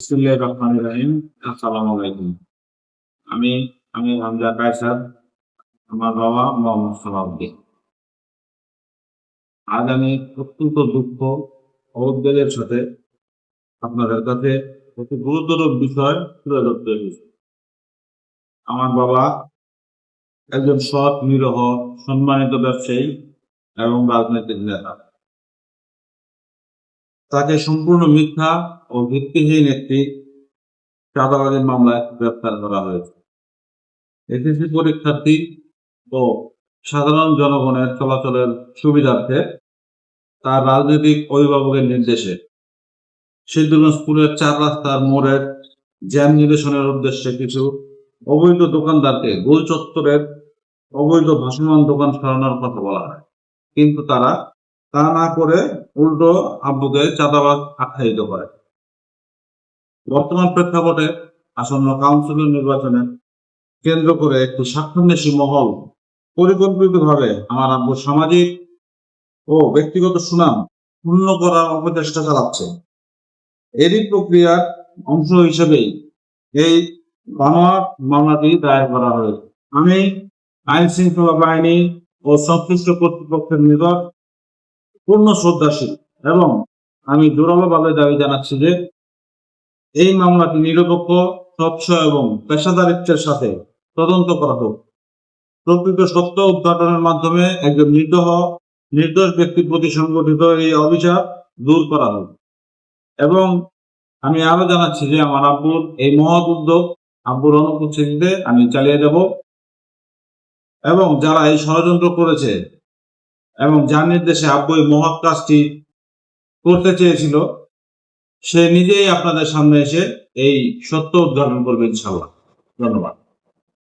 বিসমিল্লাহির রহমানির রহিম। আসসালামু আলাইকুম। আমি আমি হামজা কায়সার। আমার বাবা মোহাম্মদ সালাউদ্দিন। আজ আমি অত্যন্ত দুঃখ ও উদ্বেগের সাথে আপনাদের কাছে একটি গুরুতর বিষয় তুলে ধরতে এসেছি। আমার বাবা একজন সৎ, নিরীহ, সম্মানিত ব্যবসায়ী এবং রাজনৈতিক নেতা। তাকে সম্পূর্ণ মিথ্যা ও ভিত্তিহীন একটি চাঁদাবাজির মামলায় গ্রেফতার করা হয়েছে। এসএসসি পরীক্ষার্থী ও সাধারণ জনগণের চলাচলের সুবিধার্থে তার রাজনৈতিক অভিভাবকের নির্দেশে সিদ্ধিরগঞ্জ স্কুলের 4 রাস্তার মোড়ের জ্যাম নিরসনের উদ্দেশ্যে কিছু অবৈধ দোকানদারকে গোল চত্বরের অবৈধ ভাসমান দোকান সরানোর কথা বলা হয়, কিন্তু তারা তা না করে উল্টো আব্বুকে চাঁদাবাজ আখ্যায়িত করে। বর্তমান প্রেক্ষাপটে আসন্ন কাউন্সিলর নির্বাচনে কেন্দ্র করে একটি স্বার্থান্বেষী মহল পরিকল্পিতভাবে আমার আব্বুর সামাজিক ও ব্যক্তিগত সুনাম ক্ষুণ্ণ করার অপচেষ্টা চালাচ্ছে। এরই প্রক্রিয়ার অংশ হিসেবেই এই বানোয়াট মামলাটি দায়ের করা হয়েছে। আমি আইন শৃঙ্খলা বাহিনী ও সংশ্লিষ্ট কর্তৃপক্ষের নিকট পূর্ণ শ্রদ্ধাশীল এবং আমি জোরালোভাবে দাবি জানাচ্ছি যে এই মামলাটি নিরপেক্ষ, স্বচ্ছ এবং পেশাদারিত্বের সাথে তদন্ত করা হোক। প্রকৃত সত্য উদ্ঘাটনের মাধ্যমে একজন নির্দোষ ব্যক্তির প্রতি সংগঠিত এই অভিশাপ দূর করা হোক। এবং আমি আরো জানাচ্ছি যে আমার আব্বুর এই মহৎ উদ্যোগ আব্বুর অনুপস্থিতিতে আমি চালিয়ে যাব, এবং যারা এই ষড়যন্ত্র করেছে এবং যার নির্দেশে আব্বু এই মহৎ কাজটি করতে চেয়েছিল, সে নিজেই আপনাদের সামনে এসে এই সত্য উদ্ঘাটন করবে ইনশাআল্লাহ। ধন্যবাদ।